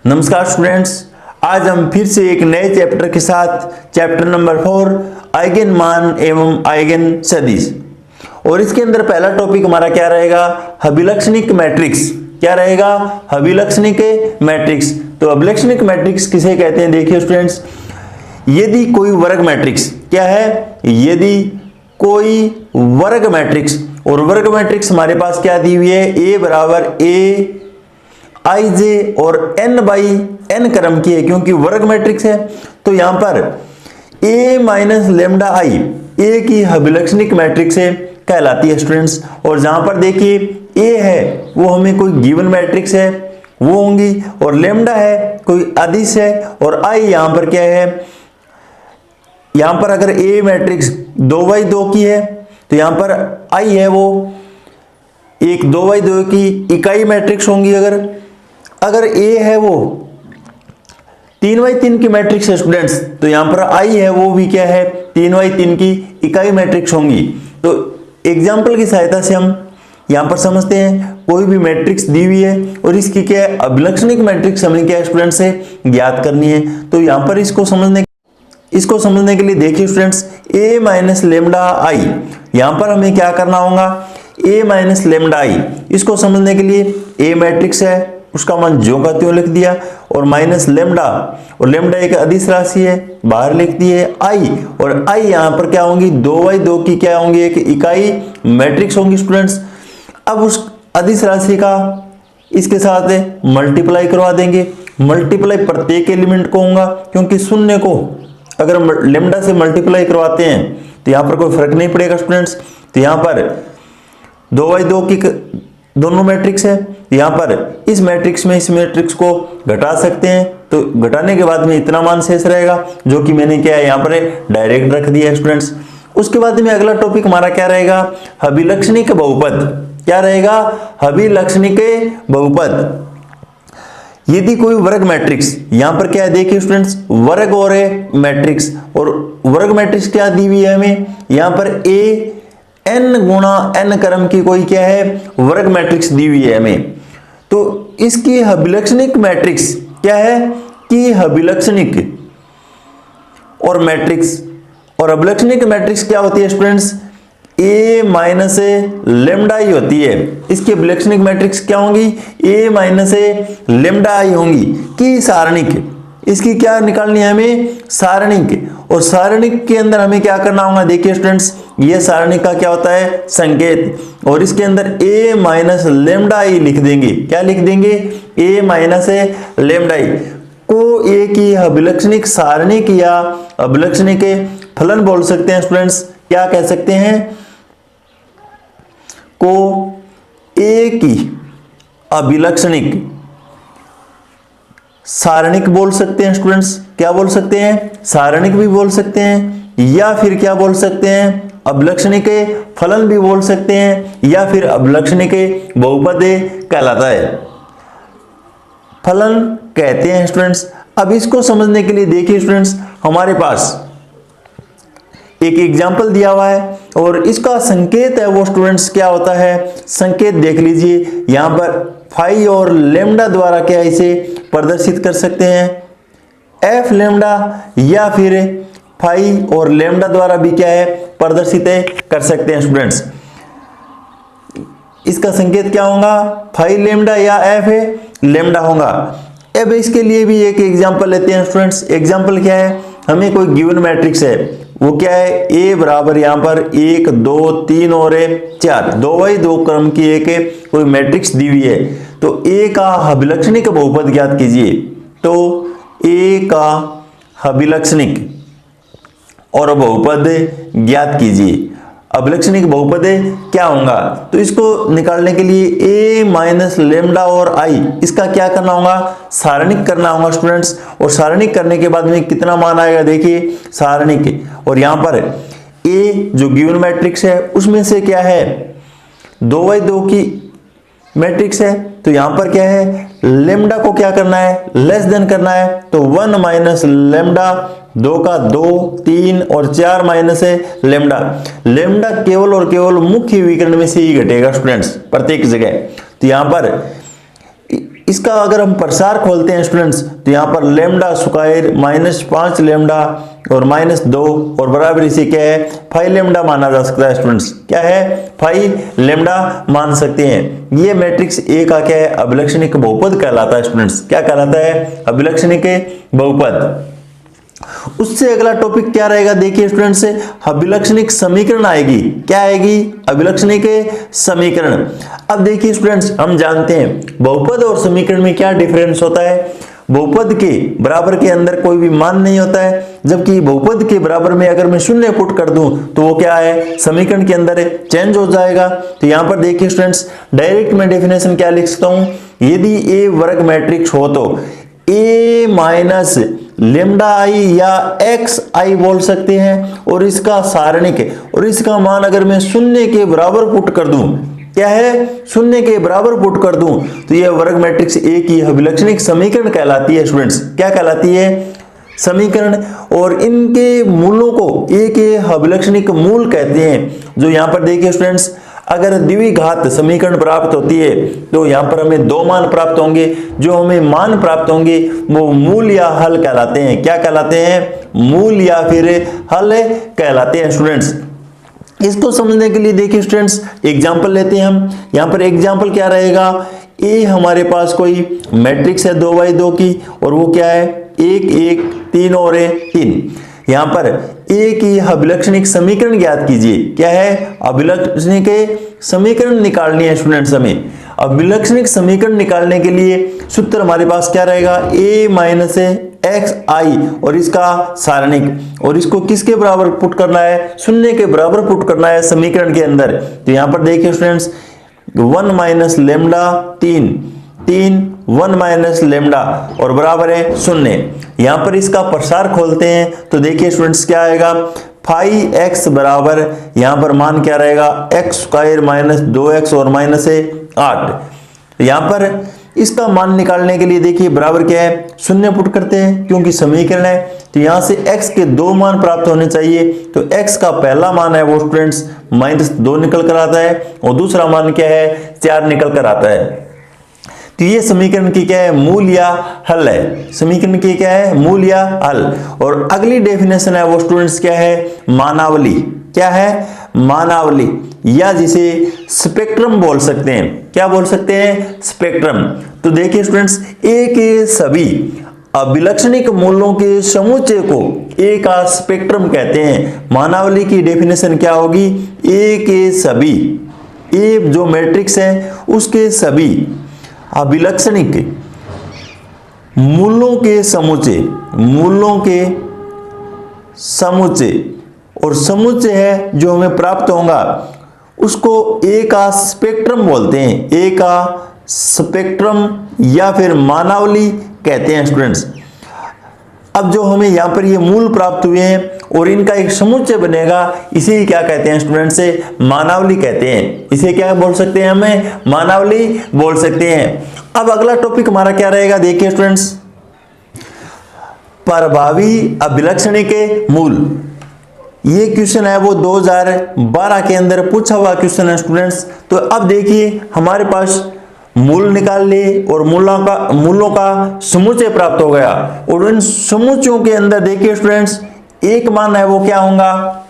नमस्कार स्टूडेंट्स, आज हम फिर से एक नए चैप्टर के साथ चैप्टर नंबर 4 आइगन मान एवं आइगन सदिश। और इसके अंदर पहला टॉपिक हमारा क्या रहेगा? अभिलक्षणिक मैट्रिक्स। क्या रहेगा? अभिलक्षणिक मैट्रिक्स। तो अभिलक्षणिक मैट्रिक्स किसे कहते हैं? देखिए स्टूडेंट्स, यदि कोई वर्ग मैट्रिक्स, क्या है? यदि कोई वर्ग मैट्रिक्स, और वर्ग मैट्रिक्स हमारे पास क्या दी हुई है? ए बराबर ए आई जे और n बाई n क्रम की है, क्योंकि वर्ग मैट्रिक्स है। तो यहां पर a माइनस लेमडा आई ए की अभिलक्षणिक मैट्रिक्स है, कहलाती है स्टूडेंट्स। और जहां पर देखिए a है वो हमें कोई गिवन मैट्रिक्स है वो होंगी, और लेमडा है कोई अदिश है, और i यहां पर क्या है? यहां पर अगर a मैट्रिक्स 2/2 की है तो यहां पर i है वो एक 2/2 की इकाई मैट्रिक्स होंगी। अगर a है वो 3/3 की मैट्रिक्स है स्टूडेंट्स, तो यहां पर i है वो भी क्या है? 3/3 की इकाई मैट्रिक्स होंगी। तो एग्जाम्पल की सहायता से हम यहां पर समझते हैं, कोई भी मैट्रिक्स दी हुई है और इसकी क्या है? अभिलक्षणिक मैट्रिक्स हमें क्या है स्टूडेंट्स से ज्ञात करनी है। तो यहां पर इसको समझने के लिए देखिए students, a minus lambda I, यहां पर हमें क्या करना होगा? a माइनस लेमडा आई, इसको समझने के लिए a मैट्रिक्स है उसका मान ज्यों का त्यों लिख दिया, और माइनस लेमडा, और लेमडा एक अदिश राशि है बाहर लिख दी है आई, और आई यहां पर क्या होंगी? 2/2 की क्या होंगी? एक इकाई मैट्रिक्स होंगी स्टूडेंट्स। अब उस अदिश राशि का इसके साथ मल्टीप्लाई करवा देंगे। मल्टीप्लाई प्रत्येक एलिमेंट को होगा, क्योंकि शून्य को अगर लेमडा से मल्टीप्लाई करवाते हैं तो यहां पर कोई फर्क नहीं पड़ेगा स्टूडेंट्स। तो यहां पर 2/2 की दोनों मैट्रिक्स है, यहां पर इस मैट्रिक्स में इस मैट्रिक्स को घटा सकते हैं, तो घटाने के बाद में इतना मान शेष रहेगा, जो कि मैंने क्या है यहां पर डायरेक्ट रख दिया है स्टूडेंट्स। उसके बाद में अगला टॉपिक हमारा क्या रहेगा? अभिलक्षणिक बहुपद। क्या रहेगा? अभिलक्षणिक बहुपद। यदि कोई वर्ग मैट्रिक्स, यहां पर क्या है देखिए स्टूडेंट्स, वर्ग और मैट्रिक्स, और वर्ग मैट्रिक्स क्या दी हुई है हमें? यहां पर a n गुणा n क्रम की कोई क्या है? वर्ग मैट्रिक्स दी हुई है हमें। तो इसकी अभिलक्षणिक मैट्रिक्स क्या है? कि अभिलक्षणिक और मैट्रिक्स, और अभिलक्षणिक मैट्रिक्स क्या होती है students? a minus lambda I होती है। इसकी अभिलक्षणिक मैट्रिक्स क्या होंगी? a माइनस लेमडा आई होंगी कि सारणिक। इसकी क्या निकालनी है हमें? सारणिक। और सारणिक के अंदर हमें क्या करना होगा? देखिए स्टूडेंट्स, ये सारणिक का क्या होता है? संकेत, और इसके अंदर a माइनस लेमडा आई लिख देंगे। क्या लिख देंगे? a माइनस लेमडा आई को a की अभिलक्षणिक सारणिक या अभिलक्षणिक फलन बोल सकते हैं स्टूडेंट्स। क्या कह सकते हैं? को a की अभिलक्षणिक सारणिक बोल सकते हैं स्टूडेंट्स। क्या बोल सकते हैं? सारणिक भी बोल सकते हैं, या फिर क्या बोल सकते हैं? अभिलक्षणिक फलन भी बोल सकते हैं, या फिर अभिलक्षणिक बहुपद कहलाता है, फलन कहते हैं स्टूडेंट्स। अब इसको समझने के लिए देखिए स्टूडेंट्स, हमारे पास एक एग्जाम्पल दिया हुआ है, और इसका संकेत है वो स्टूडेंट्स क्या होता है? संकेत देख लीजिए, यहां पर फाई और लेमडा द्वारा क्या इसे प्रदर्शित कर सकते हैं? एफ लेमडा, या फिर फाई और लेमडा द्वारा भी क्या है? प्रदर्शित कर सकते हैं स्टूडेंट्स। इसका संकेत क्या होगा? फाई लेमडा या एफ लेमडा होगा। अब इसके लिए भी एक एग्जांपल लेते हैं स्टूडेंट्स। एग्जांपल क्या है? हमें कोई गिवन मैट्रिक्स है, वो क्या है? a बराबर यहां पर 1 2 3 और 4, 2/2 क्रम की एक कोई मैट्रिक्स दी हुई है। तो a का अभिलक्षणिक बहुपद ज्ञात कीजिए। तो a का अभिलक्षणिक और बहुपद ज्ञात कीजिए। अभिलक्षणिक बहुपद क्या होगा? तो इसको निकालने के लिए a माइनस लेमडा और i, इसका क्या करना होगा? सारणिक करना होगा स्टूडेंट्स। और सारणिक करने के बाद में कितना मान आएगा? देखिए सारणिक, और यहां पर a जो गिवन मैट्रिक्स है उसमें से क्या है? 2/2 की मैट्रिक्स है, तो यहां पर क्या है? लेमडा को क्या करना है? लेस देन करना है। तो 1 माइनस लेमडा, 2 का 2 3 और 4 माइनस है लेमडा। लेमडा केवल और केवल मुख्य विकर्ण में से ही घटेगा स्टूडेंट्स, प्रत्येक जगह। तो यहां पर इसका अगर हम प्रसार खोलते हैं स्टूडेंट्स, तो यहाँ पर लेमडा स्क्वायर -5 लेमडा और -2 और बराबर इसे क्या है 5 लेमडा माना जा सकता है स्टूडेंट्स। क्या है 5 लेमडा मान सकते हैं। ये मैट्रिक्स ए का क्या है अभिलक्षणिक बहुपद कहलाता है स्टूडेंट्स। क्या कहलाता है अभिलक्षणिक बहुपद। उससे अगला टॉपिक क्या रहेगा देखिए स्टूडेंट्स, अभिलक्षणिक समीकरण आएगी। क्या आएगी अभिलक्षणिक समीकरण। अब देखिए स्टूडेंट्स हम जानते हैं बहुपद और समीकरण में क्या डिफरेंस होता है। बहुपद के बराबर के अंदर कोई भी मान नहीं होता है, जबकि बहुपद के बराबर में अगर मैं शून्य पुट कर दूं तो वो क्या है समीकरण के अंदर चेंज हो जाएगा। तो यहां पर देखिए स्टूडेंट्स डायरेक्ट मैं डेफिनेशन क्या लिख सकता हूं, यदि ए वर्ग मैट्रिक्स हो तो ए माइनस लेमडा आई या एक्स आई बोल सकते हैं, और इसका सारणिक और इसका मान अगर मैं शून्य के बराबर पुट कर दूं, क्या है शून्य के बराबर पुट कर दूं, तो यह वर्ग मैट्रिक्स ए की अभिलक्षणिक समीकरण कहलाती है स्टूडेंट्स। क्या कहलाती है समीकरण। और इनके मूलों को ए के अभिलक्षणिक मूल कहते हैं। जो यहां पर देखिए स्टूडेंट्स अगर द्विघात समीकरण प्राप्त होती है तो यहां पर हमें दो मान प्राप्त होंगे। जो हमें मान प्राप्त होंगे वो मूल या हल कहलाते हैं। क्या कहलाते हैं मूल या फिर हल कहलाते हैं स्टूडेंट्स। इसको समझने के लिए देखिए स्टूडेंट्स एग्जांपल लेते हैं हम। यहां पर एग्जांपल क्या रहेगा, ए हमारे पास कोई मैट्रिक्स है 2x2 की, और वो क्या है 1 1 3 और 3। यहां पर ए की अभिलक्षणिक समीकरण ज्ञात कीजिए। क्या है अभिलक्षणिक समीकरण निकालनी है स्टूडेंट्स हमें। अभिलक्षणिक समीकरण निकालने के लिए सूत्र हमारे पास क्या रहेगा a माइनस एक्स आई और इसका सारणिक, और इसको किसके बराबर पुट करना है शून्य के बराबर पुट करना है समीकरण के अंदर। तो यहां पर देखिए students 1 minus lambda 3 1 minus lambda और बराबर है शून्य। यहां पर इसका प्रसार खोलते हैं तो देखिए स्टूडेंट्स क्या आएगा 5x बराबर यहां पर मान क्या रहेगा एक्स स्क्वायर माइनस 2x और माइनस 8। यहां पर इसका मान निकालने के लिए देखिए बराबर क्या है शून्य पुट करते हैं क्योंकि समीकरण है। तो यहां से x के दो मान प्राप्त होने चाहिए। तो x का पहला मान है वो स्टूडेंट्स -2 निकल कर आता है और दूसरा मान क्या है 4 निकल कर आता है। तो ये समीकरण की क्या है मूल या हल है। समीकरण की क्या है मूल या हल। और अगली डेफिनेशन है वो स्टूडेंट्स क्या है मानावली। क्या है मानावली, या जिसे स्पेक्ट्रम बोल सकते हैं। क्या बोल सकते हैं स्पेक्ट्रम। तो देखिए स्टूडेंट्स ए के सभी अभिलक्षणिक मूल्यों के समुच्चय को ए का स्पेक्ट्रम कहते हैं। मानावली की डेफिनेशन क्या होगी ए के सभी, ए जो मैट्रिक्स है उसके सभी अभिलक्षणिक मूलों के समुच्चय, मूलों के समुच्चय और समुच्चय है जो हमें प्राप्त होगा उसको ए का स्पेक्ट्रम बोलते हैं। ए का स्पेक्ट्रम या फिर मानावली कहते हैं स्टूडेंट्स। अब जो हमें यहां पर ये मूल प्राप्त हुए हैं और इनका एक समुच्चय बनेगा, इसे क्या कहते हैं स्टूडेंट्स से मानावली कहते हैं। इसे क्या बोल सकते हैं हमें मानावली बोल सकते हैं। अब अगला टॉपिक हमारा क्या रहेगा देखिए स्टूडेंट्स प्रभावी अभिलक्षणिक मूल। ये क्वेश्चन है वो 2012 के अंदर पूछा हुआ क्वेश्चन है स्टूडेंट्स। तो अब देखिए हमारे पास मूल निकाल लिए और मूलों का समुच्चय प्राप्त हो गया, और इन समुच्चयों के अंदर देखिए स्टूडेंट्स एक मान है वो क्या होगा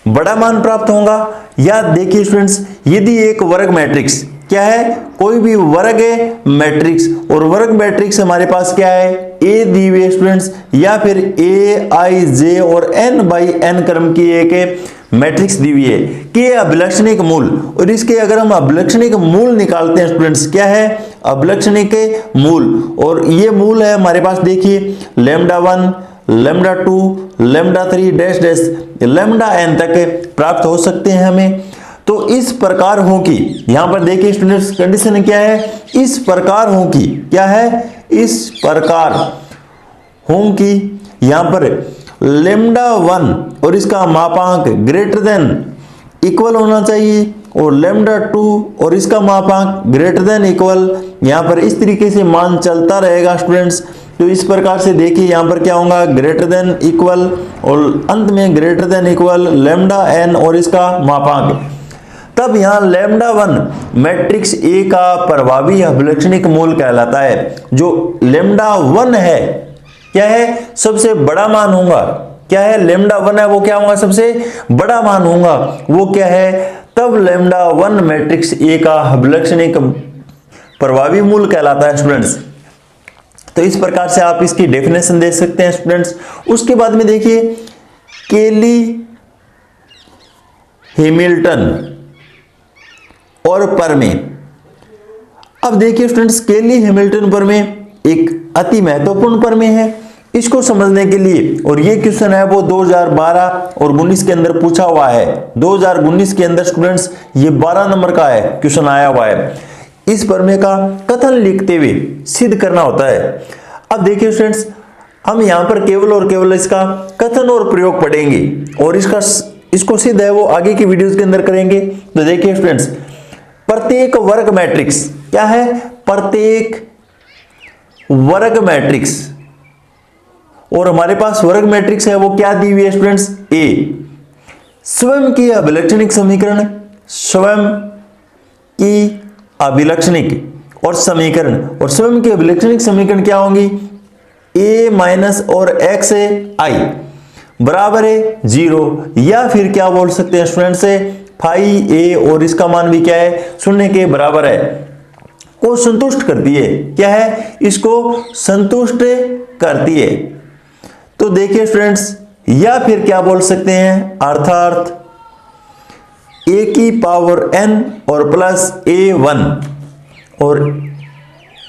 बड़ा मान प्राप्त होगा। या देखिए स्टूडेंट्स यदि एक वर्ग मैट्रिक्स क्या है कोई भी वर्ग मैट्रिक्स, और वर्ग मैट्रिक्स हमारे पास क्या है ए दी हुई स्टूडेंट्स, या फिर ए आई जे और n बाई n क्रम की एक मैट्रिक्स दी हुई है कि अभिलक्षणिक मूल, और इसके अगर हम अभिलक्षणिक मूल निकालते हैं स्टूडेंट्स क्या है अभिलक्षणिक मूल, और ये मूल है हमारे पास देखिए lambda 1 lambda 2 lambda 3 dash dash lambda n तक प्राप्त हो सकते हैं हमें। तो इस प्रकार हो कि यहां पर देखिए स्टूडेंट्स कंडीशन क्या है इस प्रकार हो कि क्या है इस प्रकार हो कि यहां पर लेमडा 1 और इसका मापांक ग्रेटर देन इक्वल होना चाहिए, और लेमडा 2 और इसका मापांक ग्रेटर देन इक्वल। यहां पर इस तरीके से मान चलता रहेगा स्टूडेंट्स। तो इस प्रकार से देखिए यहां पर क्या होगा ग्रेटर देन इक्वल और अंत में greater than equal lambda n और इसका मापांक। तब यहां लैम्डा 1 मैट्रिक्स ए का प्रभावी अभिलक्षणिक मूल कहलाता है। जो लैम्डा 1 है क्या है, सबसे बड़ा मान होगा। क्या है, लैम्डा 1 है वो क्या होगा, सबसे बड़ा मान होगा। वो क्या है, तब लैम्डा 1 मैट्रिक्स ए का अभिलक्षणिक प्रभावी मूल कहलाता है स्टूडेंट्स। तो इस प्रकार से आप इसकी डेफिनेशन दे सकते हैं स्टूडेंट्स। उसके बाद में देखिए केली हैमिल्टन और परमे। अब देखिए स्टूडेंट्स, केली हैमिल्टन परमे एक अति महत्वपूर्ण परमे है। इसको समझने के लिए, और ये क्वेश्चन है वो 2012 और 19 के अंदर पूछा हुआ है। 2019 के अंदर स्टूडेंट्स ये 12 नंबर का है, क्वेश्चन आया हुआ है। इस प्रमेय का कथन लिखते हुए सिद्ध करना होता है। अब देखिए स्टूडेंट्स, हम यहां पर केवल और केवल इसका कथन और प्रयोग पढ़ेंगे, और इसको सिद्ध है वो आगे की वीडियोस के अंदर करेंगे। तो देखिए स्टूडेंट्स, प्रत्येक वर्ग मैट्रिक्स क्या है, प्रत्येक वर्ग मैट्रिक्स, और हमारे पास वर्ग मैट्रिक्स है वो क्या दी हुई है स्टूडेंट्स, ए। स्वयं की अभिलक्षणिक समीकरण, स्वयं की अभिलक्षणिक और समीकरण, और स्वयं की अभिलक्षणिक समीकरण क्या होंगी, a माइनस और x i बराबर है 0, या फिर क्या बोल सकते हैं स्टूडेंट से फाई a, और इसका मान भी क्या है, शून्य के बराबर है, को संतुष्ट करती है। क्या है, इसको संतुष्ट करती है। तो देखिए स्टूडेंट्स, या फिर क्या बोल सकते हैं, अर्थात a की पावर n और प्लस a1 और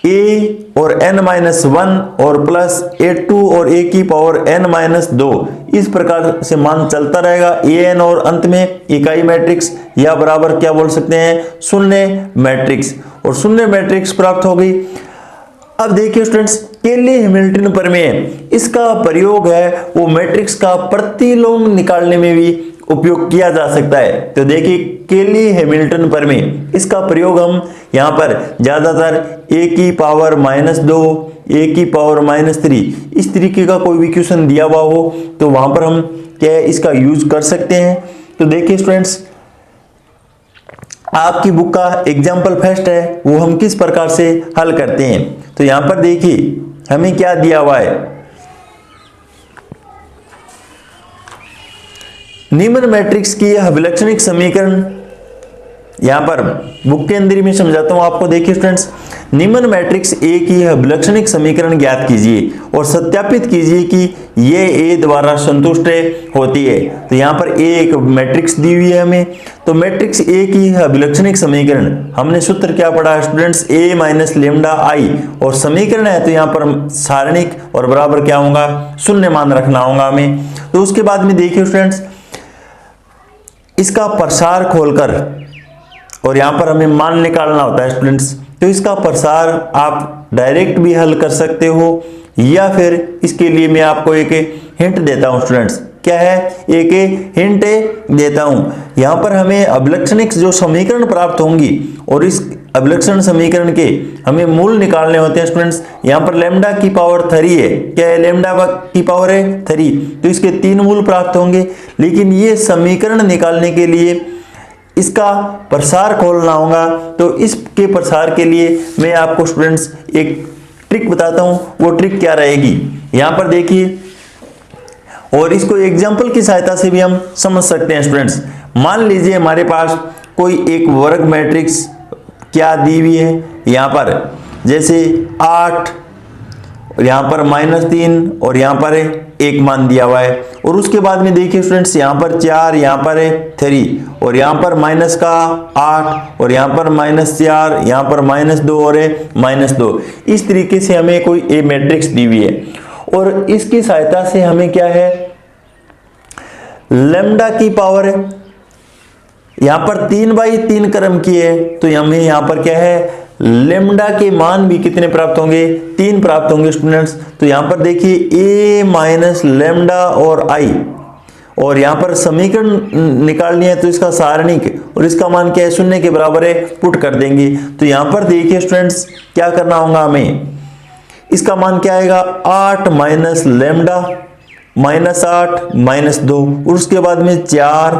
a और n माइनस 1 और प्लस a2 और a की पावर n माइनस 2, इस प्रकार से मान चलता रहेगा। an और अंत में इकाई मैट्रिक्स या बराबर क्या बोल सकते हैं, शून्य मैट्रिक्स, और शून्य मैट्रिक्स प्राप्त हो गई। अब देखिए स्टूडेंट्स, केली हैमिल्टन प्रमेय, इसका प्रयोग है वो मैट्रिक्स का प्रतिलोम निकालने में भी उपयोग किया जा सकता है। तो देखिए केली हैमिल्टन प्रमेय, इसका प्रयोग हम यहाँ पर ज्यादातर a की पावर -2, a की पावर -3, इस तरीके का कोई भी क्वेश्चन दिया हुआ हो तो वहां पर हम क्या है, इसका यूज कर सकते हैं। तो देखिए स्टूडेंट्स, आपकी बुक का एग्जाम्पल फर्स्ट है वो हम किस प्रकार से हल करते हैं। तो यहां पर देखिए हमें क्या दिया हुआ है, निम्न मैट्रिक्स की अभिलक्षणिक समीकरण, यहां पर बुक के अंदर ही मैं समझाता हूं आपको। देखिए स्टूडेंट्स, निम्न मैट्रिक्स ए की अभिलक्षणिक समीकरण ज्ञात कीजिए और सत्यापित कीजिए कि ये ए द्वारा संतुष्ट होती है। तो यहां पर ए एक मैट्रिक्स दी हुई है हमें, तो मैट्रिक्स ए की अभिलक्षणिक समीकरण, हमने सूत्र क्या पढ़ा students, A minus lambda I, और समीकरण है तो यहां पर सारणिक और बराबर क्या होगा, शून्य मान रखना होगा हमें। तो उसके बाद में देखिए स्टूडेंट्स, इसका प्रसार खोलकर, और यहां पर हमें मान निकालना होता है स्टूडेंट्स, तो इसका प्रसार आप डायरेक्ट भी हल कर सकते हो, या फिर इसके लिए मैं आपको एक हिंट देता हूं स्टूडेंट्स। क्या है, एक हिंट देता हूं। यहां पर हमें अभिलक्षणिक जो समीकरण प्राप्त होंगी, और इस अभिलक्षण समीकरण के हमें मूल निकालने होते हैं स्टूडेंट्स। यहां पर लैम्डा की पावर 3 है, क्या है, लैम्डा की पावर है 3, तो इसके 3 मूल प्राप्त होंगे। लेकिन ये समीकरण निकालने के लिए इसका प्रसार खोलना होगा, तो इसके प्रसार के लिए मैं आपको स्टूडेंट्स एक ट्रिक बताता हूं। वो ट्रिक क्या रहेगी, यहां पर देखिए, और इसको एग्जाम्पल की सहायता से भी हम समझ सकते हैं स्टूडेंट्स। मान लीजिए हमारे पास कोई एक वर्ग मैट्रिक्स क्या दी हुई है, यहां पर जैसे 8, यहां पर -3 और यहां पर 1 मान दिया हुआ है, और उसके बाद में देखिए स्टूडेंट्स, यहां पर 4, यहां पर 3, और यहां पर -8, और यहां पर -4, यहां पर -2 और -2। इस तरीके से हमें कोई ए मैट्रिक्स दी हुई है, और इसकी सहायता से हमें क्या है, लैम्डा की पावर है, यहां पर 3/3 क्रम की है, तो हमें यहां पर क्या है, लैम्डा के मान भी कितने प्राप्त होंगे, 3 प्राप्त होंगे स्टूडेंट्स। तो यहां पर देखिए a माइनस लैम्डा और i, और यहां पर समीकरण निकालनी है तो इसका सारणिक, और इसका मान क्या है, शून्य के बराबर है, पुट कर देंगे। तो यहां पर देखिए स्टूडेंट्स क्या करना होगा हमें, इसका मान क्या आएगा, 8 माइनस लैम्डा -8 -2, और उसके बाद में 4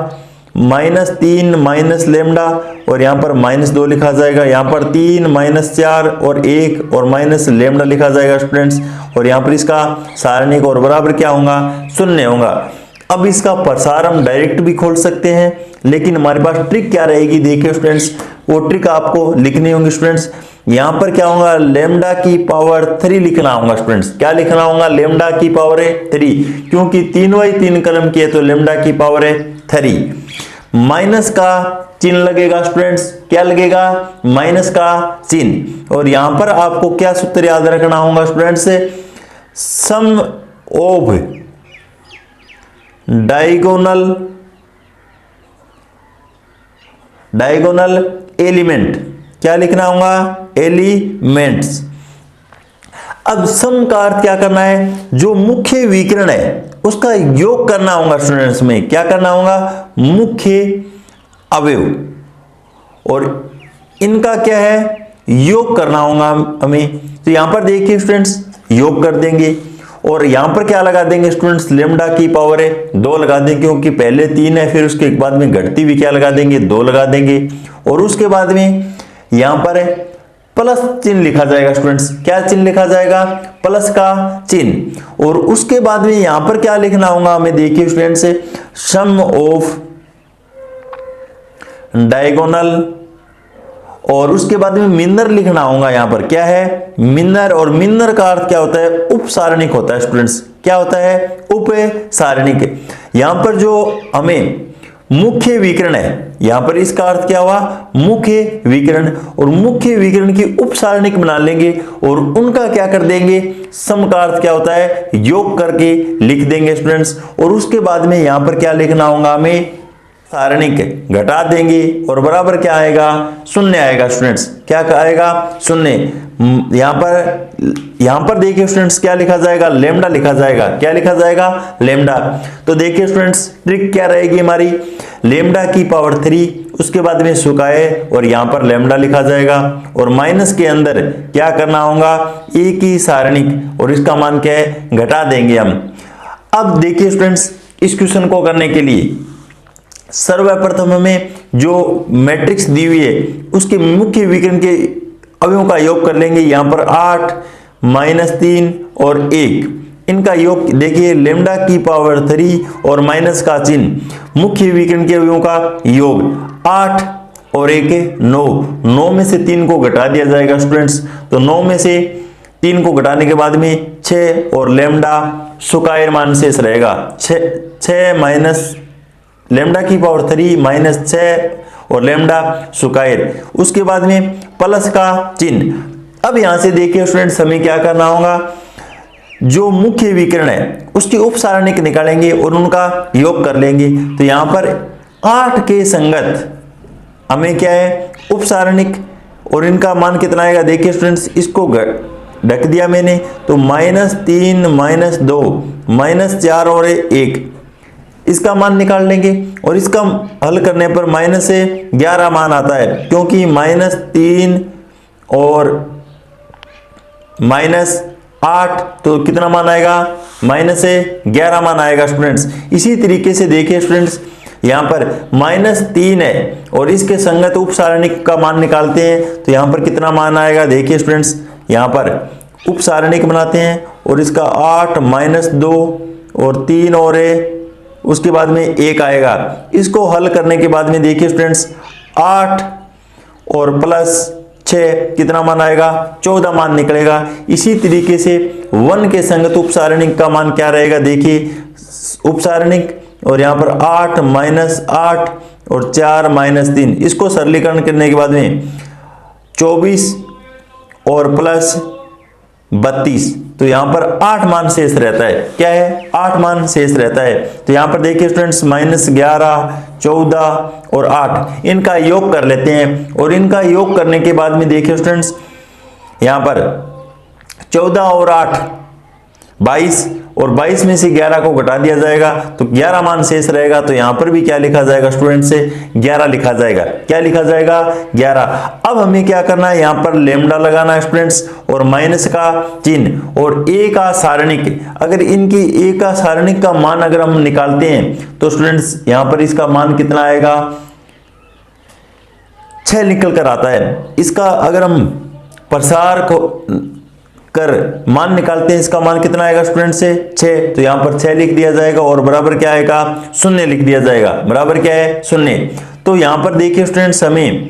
-3 माइनस लेमडा और यहाँ पर -2 लिखा जाएगा, यहाँ पर 3 -4 और 1 और माइनस लेमडा लिखा जाएगा स्टूडेंट्स, और यहाँ पर इसका सारणिक और बराबर क्या होगा, 0 होगा। अब इसका प्रसार हम डायरेक्ट भी खोल सकते हैं, लेकिन हमारे पास ट्रिक क्या रहेगी, देखिए स्टूडेंट्स, वो ट्रिक आपको लिखनी होगी स्टूडेंट्स। यहाँ पर क्या होगा, लेमडा की पावर 3 लिखना होगा स्टूडेंट्स। क्या लिखना होगा, लेमडा की पावर है 3, क्योंकि 3/3 कलम की है तो लेमडा की पावर है 3। माइनस का चिन्ह लगेगा स्टूडेंट्स, क्या लगेगा, माइनस का चिन्ह। और यहां पर आपको क्या सूत्र याद रखना होगा students, sum of diagonal element, क्या लिखना होगा, एलिमेंट्स। अब सम का अर्थ क्या करना है, जो मुख्य विकर्ण है उसका योग करना होगा स्टूडेंट्स में, क्या करना होगा, मुख्य अवयव, और इनका क्या है, योग करना होगा हमें। तो यहां पर देखिए स्टूडेंट्स, योग कर देंगे और यहां पर क्या लगा देंगे स्टूडेंट्स, लेमडा की पावर है 2 लगा देंगे, क्योंकि पहले 3 है, फिर उसके बाद में घटती हुई क्या लगा देंगे, 2 लगा देंगे, और उसके बाद में यहां पर प्लस चिन्ह लिखा जाएगा स्टूडेंट्स। क्या चिन्ह लिखा जाएगा, प्लस का चिन्ह। और उसके बाद में यहां पर क्या लिखना होगा हमें, देखिए स्टूडेंट्स, सम ऑफ डायगोनल, और उसके बाद में मिनर लिखना होगा। यहां पर क्या है, मिनर, और मिनर का अर्थ क्या होता है, उप सारणिक होता है स्टूडेंट्स। क्या होता है, उप सारणिक। यहां पर जो हमें मुख्य विकर्ण है, यहां पर इसका अर्थ क्या हुआ, मुख्य विकर्ण, और मुख्य विकर्ण की उप सारणिक बना लेंगे और उनका क्या कर देंगे, सम का अर्थ क्या होता है, योग करके लिख देंगे स्टूडेंट्स। और उसके बाद में यहां पर क्या लिखना होगा हमें, सारणिक घटा देंगे और बराबर क्या आएगा, 0 आएगा स्टूडेंट्स। क्या आएगा, 0। यहां पर देखिए स्टूडेंट्स, क्या लिखा जाएगा, लेमडा लिखा जाएगा। क्या लिखा जाएगा, लेमडा। तो देखिए स्टूडेंट्स, ट्रिक क्या रहेगी हमारी, लेमडा की पावर 3, उसके बाद में सुकाए और यहां पर लेमडा लिखा जाएगा, और माइनस के अंदर क्या करना होगा, एक ही सारणिक, और इसका मान क्या है, घटा देंगे हम। अब देखिए स्टूडेंट्स, इस क्वेश्चन को करने के लिए सर्वप्रथम हमें जो मैट्रिक्स दी हुई है उसके मुख्य विकर्ण के अवयवों का योग कर लेंगे। यहां पर 8 -3 और 1, इनका योग देखिए, लेमडा की पावर 3 और माइनस का चिन्ह, मुख्य विकर्ण के अवयवों का योग 8 और 1 9, 9 में से 3 को घटा दिया जाएगा स्टूडेंट्स। तो 9 में से 3 को घटाने के बाद में 6 और लेमडा सुकायर मान शेष रहेगा, 6 माइनस लेमडा की पावर 3 माइनस 6 और लेमडा सुकायर, उसके बाद में प्लस का चिन्ह। अब यहां से देखिए स्टूडेंट्स, हमें क्या करना होगा, जो मुख्य विकर्ण है उसकी उप सारणिक निकालेंगे और उनका योग कर लेंगे। तो यहां पर 8 के संगत हमें क्या है, उप सारणिक, और इनका मान कितना आएगा, देखिए स्टूडेंट्स, इसको ढक दिया मैंने, तो -3 -2 -4 और 1, इसका मान निकाल लेंगे। और इसका हल करने पर -11 मान आता है, क्योंकि -3 और -8 तो कितना मान आएगा, -11 मान आएगा स्टूडेंट्स। इसी तरीके से देखिए स्टूडेंट्स, यहां पर -3 है और इसके संगत उप सारणिक का मान निकालते हैं, तो यहां पर कितना मान आएगा, देखिए स्टूडेंट्स, यहां पर उप सारणिक बनाते हैं और इसका 8 -2 और 3 और उसके बाद में 1 आएगा। इसको हल करने के बाद में देखिए स्टूडेंट्स, 8 और प्लस 6 कितना मान आएगा, 14 मान निकलेगा। इसी तरीके से 1 के संगत उप सारणिक का मान क्या रहेगा, देखिए उप सारणिक, और यहां पर 8 -8 और 4 -3, इसको सरलीकरण करने के बाद में 24 और प्लस 32, तो यहां पर 8 मान शेष रहता है। क्या है, 8 मान शेष रहता है। तो यहां पर देखिए स्टूडेंट्स, -11 14 और 8, इनका योग कर लेते हैं, और इनका योग करने के बाद में देखिए स्टूडेंट्स, यहां पर 14 और 8 22 और 22 में से 11 को घटा दिया जाएगा तो 11 मान शेष रहेगा। तो यहां पर भी क्या लिखा जाएगा स्टूडेंट से 11 लिखा जाएगा। क्या लिखा जाएगा 11। अब हमें क्या करना है, यहां पर लेमडा लगाना है स्टूडेंट्स और माइनस का चिन्ह और ए का सारणिक। अगर इनकी ए का सारणिक का मान अगर हम निकालते हैं तो स्टूडेंट्स यहां पर इसका मान कितना आएगा 6 निकल कर आता है। इसका अगर हम प्रसार को कर मान निकालते हैं, इसका मान कितना आएगा स्टूडेंट से 6। तो यहां पर 6 लिख दिया जाएगा और बराबर क्या आएगा 0 लिख दिया जाएगा। बराबर क्या है 0। तो यहां पर देखिए स्टूडेंट्स हमें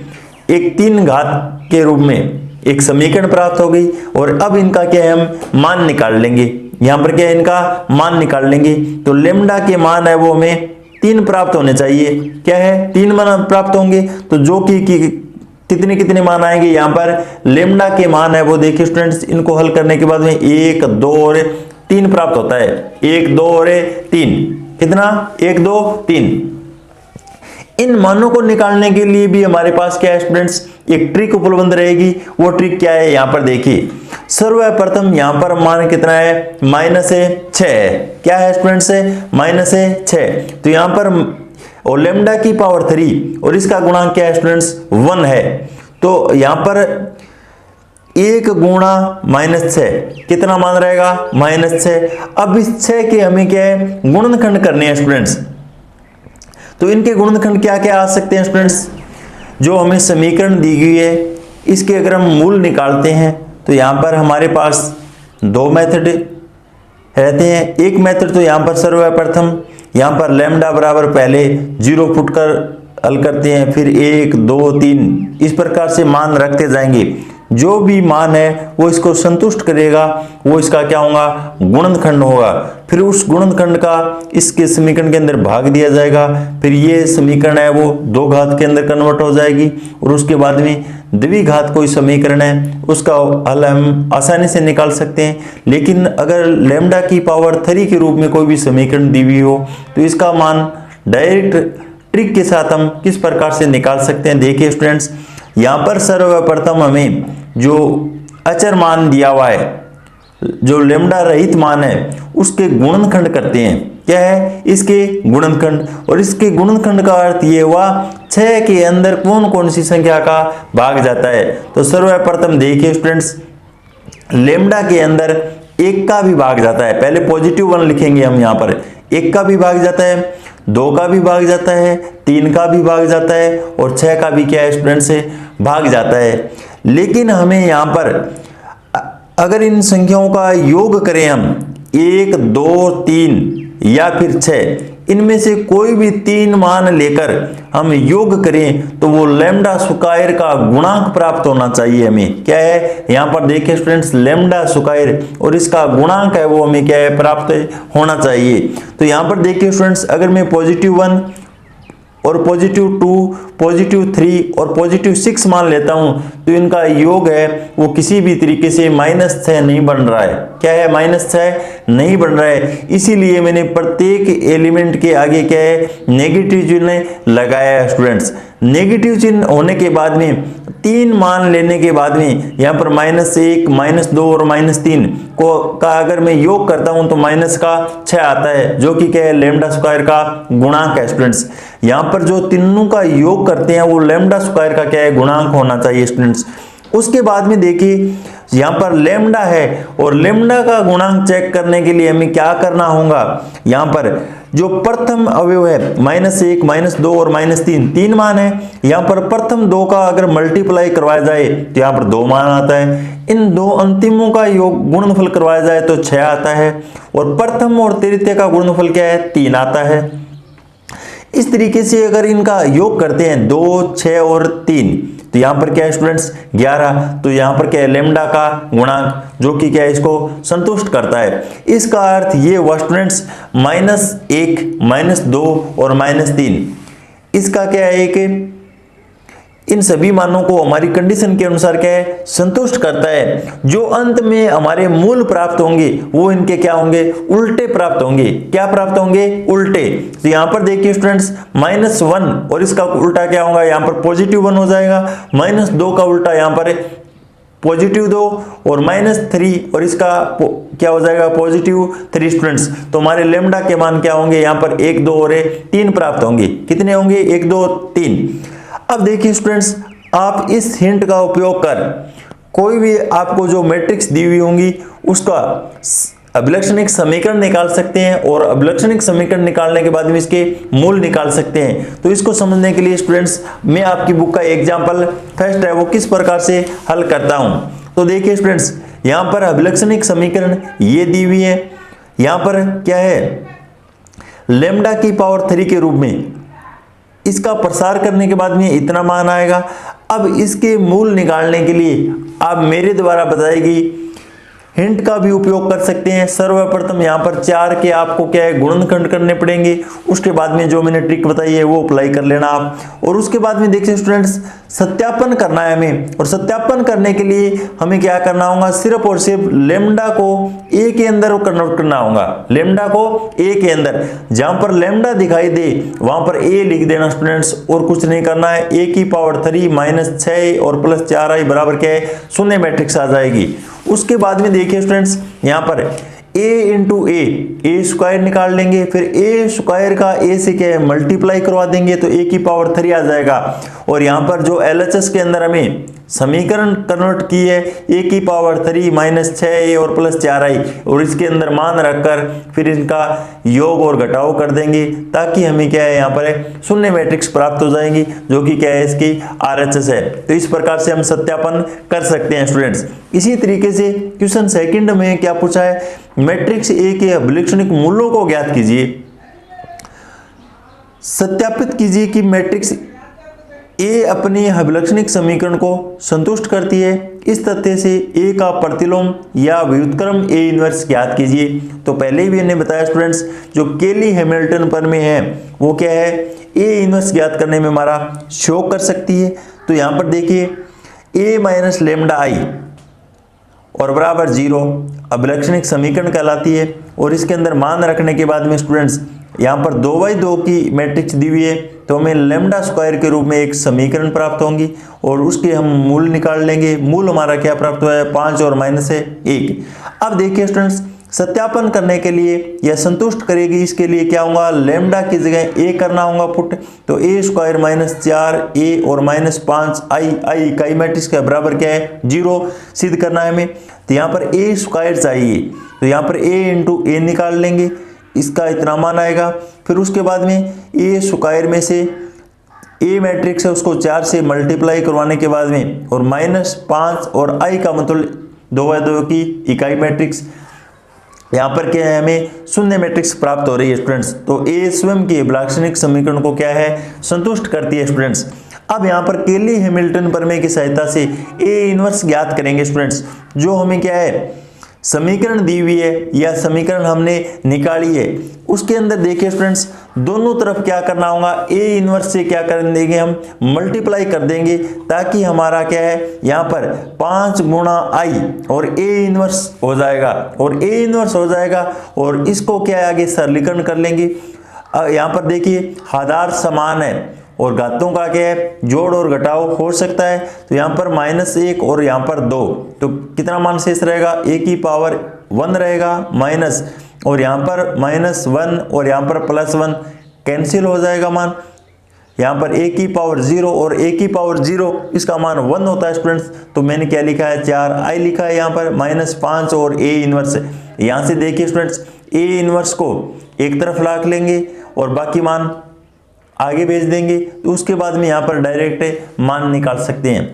एक 3 घात के रूप में एक समीकरण प्राप्त हो गई और अब इनका क्या है हम मान निकाल लेंगे। यहां पर क्या है इनका मान निकाल लेंगे। तो लेमडा के मान है वो हमें 3 प्राप्त होने चाहिए। क्या है 3 मान प्राप्त होंगे। तो जो कि कितने मान आएंगे, यहां पर लेमडा के मान है वो देखिए स्टूडेंट्स, इनको हल करने के बाद में 1 2 और 3 प्राप्त होता है। 1 2 और 3 कितना 1 2 3। इन मानों को निकालने के लिए भी हमारे पास क्या है स्टूडेंट्स एक ट्रिक उपलब्ध रहेगी। वो ट्रिक क्या है यहां पर देखिए। सर्वप्रथम यहां पर मान कितना है -6 है। क्या है स्टूडेंट्स -6। तो यहां पर और लेमडा की पावर 3 और इसका गुणांक क्या है स्टूडेंट्स 1 है। तो यहां पर 1 गुणा -6 कितना मान रहेगा -6। अब इस 6 के हमें क्या है गुणनखंड करने हैं स्टूडेंट्स। तो इनके गुणनखंड क्या क्या आ सकते हैं स्टूडेंट्स। जो हमें समीकरण दी गई है इसके अगर हम मूल निकालते हैं तो यहां पर हमारे पास 2 मेथड रहते हैं। एक मेथड तो यहां पर सर्वप्रथम यहां पर लेमडा बराबर पहले 0 पुट कर हल करते हैं, फिर 1 2 3 इस प्रकार से मान रखते जाएंगे। जो भी मान है वो इसको संतुष्ट करेगा वो इसका क्या होगा गुणनखंड होगा। फिर उस गुणनखंड का इसके समीकरण के अंदर भाग दिया जाएगा। फिर ये समीकरण है वो 2 घात के अंदर कन्वर्ट हो जाएगी और उसके बाद में द्विघात कोई समीकरण है उसका हल हम आसानी से निकाल सकते हैं। लेकिन अगर लेमडा की पावर 3 के रूप में कोई भी समीकरण दी हुई हो तो इसका मान डायरेक्ट ट्रिक के साथ हम किस प्रकार से निकाल सकते हैं। देखिए स्टूडेंट्स यहां पर सर्वप्रथम हमें जो अचर मान दिया हुआ है, जो लेमडा रहित मान है उसके गुणनखंड करते हैं। क्या है इसके गुणनखंड। और इसके गुणनखंड का अर्थ ये हुआ 6 के अंदर कौन कौन सी संख्या का भाग जाता है। तो सर्वप्रथम देखिए स्टूडेंट्स लेमडा के अंदर 1 का भी भाग जाता है। पहले +1 लिखेंगे हम यहां पर। 1 का भी भाग जाता है, 2 का भी भाग जाता है, 3 का भी भाग जाता है और 6 का भी क्या है स्टूडेंट्स से भाग जाता है। लेकिन हमें यहां पर अगर इन संख्याओं का योग करें हम 1 2 3 या फिर 6 इनमें से कोई भी 3 मान लेकर हम योग करें तो वो लेमडा स्क्वायर का गुणांक प्राप्त होना चाहिए हमें। क्या है यहां पर देखिए स्टूडेंट्स लेमडा स्क्वायर और इसका गुणांक है वो हमें क्या है प्राप्त होना चाहिए। तो यहां पर देखिए स्टूडेंट्स अगर मैं +1 और +2 +3 और +6 मान लेता हूं तो इनका योग है वो किसी भी तरीके से -6 नहीं बन रहा है। क्या है -6 नहीं बन रहा है। इसीलिए मैंने प्रत्येक एलिमेंट के आगे क्या है नेगेटिव चिन्ह लगाया है स्टूडेंट्स। नेगेटिव चिन्ह होने के बाद में 3 मान लेने के बाद में यहाँ पर -1 -2 और -3 को का अगर मैं योग करता हूं तो माइनस का 6 आता है जो कि क्या है लेमडा स्क्वायर का गुणांक है स्टूडेंट्स। यहाँ पर जो तीनों का योग करते हैं वो लेमडा स्क्वायर का क्या है गुणांक होना चाहिए स्टूडेंट्स। उसके बाद में देखिए यहाँ पर लेमडा है और लेमडा का गुणांक चेक करने के लिए हमें क्या करना होगा। यहाँ पर जो प्रथम अवयव है -1 -2 और -3 3 मान है। यहाँ पर प्रथम 2 का अगर मल्टीप्लाई करवाया जाए तो यहाँ पर 2 मान आता है। इन 2 अंतिमों का योग गुणनफल करवाया जाए तो 6 आता है और प्रथम और तृतीय का गुणनफल क्या है 3 आता है। इस तरीके से अगर इनका योग करते हैं 2 6 और 3 तो यहाँ पर क्या है स्टूडेंट्स 11। तो यहाँ पर क्या है लेमडा का गुणांक जो कि क्या है इसको संतुष्ट करता है। इसका अर्थ ये हुआ स्टूडेंट्स -1 -2 और -3 इसका क्या है कि इन सभी मानों को हमारी कंडीशन के अनुसार क्या है संतुष्ट करता है। जो अंत में हमारे मूल प्राप्त होंगे वो इनके क्या होंगे उल्टे प्राप्त होंगे। क्या प्राप्त होंगे उल्टे। तो यहां पर देखिए स्टूडेंट्स -1 और इसका उल्टा क्या होगा यहाँ पर +1 हो जाएगा। -2 का उल्टा यहाँ पर पॉजिटिव 2 और -3 और इसका क्या हो जाएगा +3 स्टूडेंट्स। तो हमारे लेमडा के मान क्या होंगे यहाँ पर 1 2 और 3 प्राप्त होंगे। कितने होंगे 1 2 3। अब देखिए स्टूडेंट्स, आप इस हिंट का उपयोग कर कोई भी आपको जो मैट्रिक्स दी हुई होंगी उसका अभिलक्षणिक समीकरण निकाल सकते हैं और अभिलक्षणिक समीकरण निकालने के बाद में इसके मूल निकाल सकते हैं। तो इसको समझने के लिए स्टूडेंट्स मैं आपकी बुक का एग्जाम्पल फर्स्ट है वो किस प्रकार से हल करता हूं। तो देखिए स्टूडेंट्स, यहां पर अभिलक्षणिक समीकरण ये दी हुई है, यहां पर क्या है लेमडा की पावर 3 के रूप में इसका प्रसार करने के बाद में इतना मान आएगा। अब इसके मूल निकालने के लिए आप मेरे द्वारा बताई गई हिंट का भी उपयोग कर सकते हैं। सर्वप्रथम यहाँ पर 4 के आपको क्या है गुणनखंड करने पड़ेंगे, उसके बाद में जो मैंने ट्रिक बताई है वो अप्लाई कर लेना आप। और उसके बाद में देखिए स्टूडेंट्स, सत्यापन करना है हमें, और सत्यापन करने के लिए हमें क्या करना होगा, सिर्फ और सिर्फ लेमडा को ए के अंदर कन्वर्ट करना होगा। लेमडा को ए के अंदर, जहां पर लेमडा दिखाई दे वहां पर ए लिख देना स्टूडेंट्स, और कुछ नहीं करना है। ए की पावर 3 -6 और +4i बराबर क्या है शून्य मैट्रिक्स आ जाएगी। उसके बाद में देखिए स्टूडेंट्स, यहाँ पर a इंटू ए स्क्वायर निकाल लेंगे, फिर ए स्क्वायर का ए से क्या है मल्टीप्लाई करवा देंगे तो a की पावर 3 आ जाएगा। और यहाँ पर जो LHS के अंदर हमें समीकरण कन्वर्ट की है a की पावर 3 -6a और +4i, और इसके अंदर मान रखकर फिर इनका योग और घटाव कर देंगे ताकि हमें क्या है यहाँ पर शून्य मैट्रिक्स प्राप्त हो जाएंगी, जो कि क्या है इसकी RHS है। तो इस प्रकार से हम सत्यापन कर सकते हैं स्टूडेंट्स। इसी तरीके से क्वेश्चन सेकंड में क्या पूछा है, मैट्रिक्स ए के अभिलक्षणिक मूल्यों को ज्ञात कीजिए। सत्यापित कीजिए कि मैट्रिक्स ए अपने अभिलक्षणिक समीकरण को संतुष्ट करती है। इस तथ्य से ए का प्रतिलोम या व्युत्क्रम ए इनवर्स ज्ञात कीजिए। तो पहले भी मैंने बताया स्टूडेंट्स, जो केली हैमिल्टन प्रमेय है वो क्या है ए इनवर्स ज्ञात करने में हमारा शोक कर सकती है। तो यहां पर देखिए ए माइनस लेमडा आई और बराबर 0 अभिलक्षणिक समीकरण कहलाती है। और इसके अंदर मान रखने के बाद में स्टूडेंट्स यहाँ पर 2/2 की मैट्रिक्स दी हुई है, तो हमें लेमडा स्क्वायर के रूप में एक समीकरण प्राप्त होंगी और उसके हम मूल निकाल लेंगे। मूल हमारा क्या प्राप्त हुआ है 5 और -1। अब देखिए स्टूडेंट्स, सत्यापन करने के लिए या संतुष्ट करेगी इसके लिए क्या होगा, लेमडा की जगह ए करना होगा पुट। तो ए स्क्वायर -4a और -5i इकाई मैट्रिक्स का बराबर क्या है 0 सिद्ध करना है हमें। तो यहाँ पर ए स्क्वायर चाहिए, तो यहाँ पर a इंटू ए निकाल लेंगे, इसका इतना मान आएगा। फिर उसके बाद में ए स्क्वायर में से ए मैट्रिक्स है उसको 4 से मल्टीप्लाई करवाने के बाद में और -5 और i का मतलब 2/2 की इकाई मैट्रिक्स, यहाँ पर क्या है हमें शून्य मैट्रिक्स प्राप्त हो रही है स्टूडेंट्स। तो ए स्वयं के अभिलक्षणिक समीकरण को क्या है संतुष्ट करती है स्टूडेंट्स। अब यहाँ पर केली हैमिल्टन प्रमेय की सहायता से ए इनवर्स ज्ञात करेंगे स्टूडेंट्स। जो हमें क्या है समीकरण दी हुई है या समीकरण हमने निकाली है उसके अंदर देखिए स्टूडेंट्स दोनों तरफ क्या करना होगा, ए इनवर्स से क्या कर देंगे हम मल्टीप्लाई कर देंगे ताकि हमारा क्या है यहाँ पर 5 गुणा आई और ए इनवर्स हो जाएगा। और ए इनवर्स हो जाएगा और इसको क्या है आगे सरलीकरण कर लेंगे। यहाँ पर देखिए आधार समान है और घातों का क्या है जोड़ और घटाव हो सकता है। तो यहाँ पर -1 और यहाँ पर 2, तो कितना मान शेष रहेगा a की पावर 1 रहेगा माइनस, और यहाँ पर -1 और यहाँ पर +1 कैंसिल हो जाएगा मान। यहाँ पर a की पावर 0 और a की पावर 0 इसका मान 1 होता है स्टूडेंट्स। तो मैंने क्या लिखा है 4i लिखा है यहाँ पर -5 और a इनवर्स। यहाँ से देखिए स्टूडेंट्स a इनवर्स को एक तरफ लाख लेंगे और बाकी मान आगे भेज देंगे, तो उसके बाद में यहाँ पर डायरेक्ट मान निकाल सकते हैं।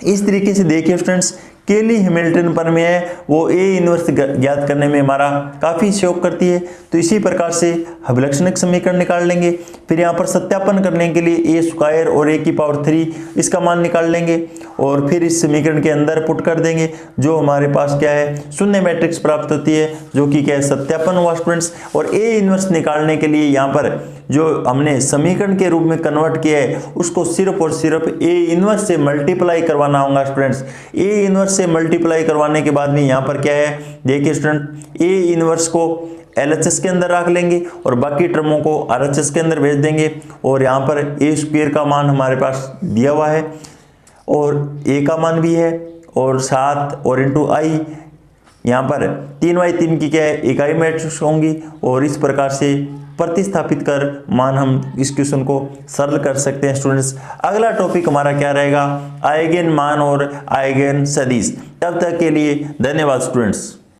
इस तरीके से देखिए स्टूडेंट्स केली हैमिल्टन प्रमेय है वो ए इनवर्स ज्ञात करने में हमारा काफ़ी सहयोग करती है। तो इसी प्रकार से अभिलक्षणिक समीकरण निकाल लेंगे। फिर यहाँ पर सत्यापन करने के लिए ए स्क्वायर और ए की पावर 3 इसका मान निकाल लेंगे और फिर इस समीकरण के अंदर पुट कर देंगे, जो हमारे पास क्या है शून्य मैट्रिक्स प्राप्त होती है, जो कि क्या है सत्यापन हुआ स्टूडेंट्स। और ए इनवर्स निकालने के लिए यहाँ पर जो हमने समीकरण के रूप में कन्वर्ट किया है उसको सिर्फ और सिर्फ ए इनवर्स से मल्टीप्लाई करवाना होगा स्टूडेंट्स। ए इनवर्स से मल्टीप्लाई करवाने के बाद में यहाँ पर क्या है देखिए स्टूडेंट ए इनवर्स को LHS के अंदर रख लेंगे और बाकी टर्मों को RHS के अंदर भेज देंगे। और यहाँ पर ए स्क्वायर का मान हमारे पास दिया हुआ है और ए का मान भी है और 7 और इंटू आई, यहाँ पर 3/3 की क्या है इकाई मैट्रिक्स होंगी, और इस प्रकार से प्रतिस्थापित कर मान हम इस क्वेश्चन को सरल कर सकते हैं स्टूडेंट्स। अगला टॉपिक हमारा क्या रहेगा, आइगन मान और आइगन सदिश। तब तक के लिए धन्यवाद स्टूडेंट्स।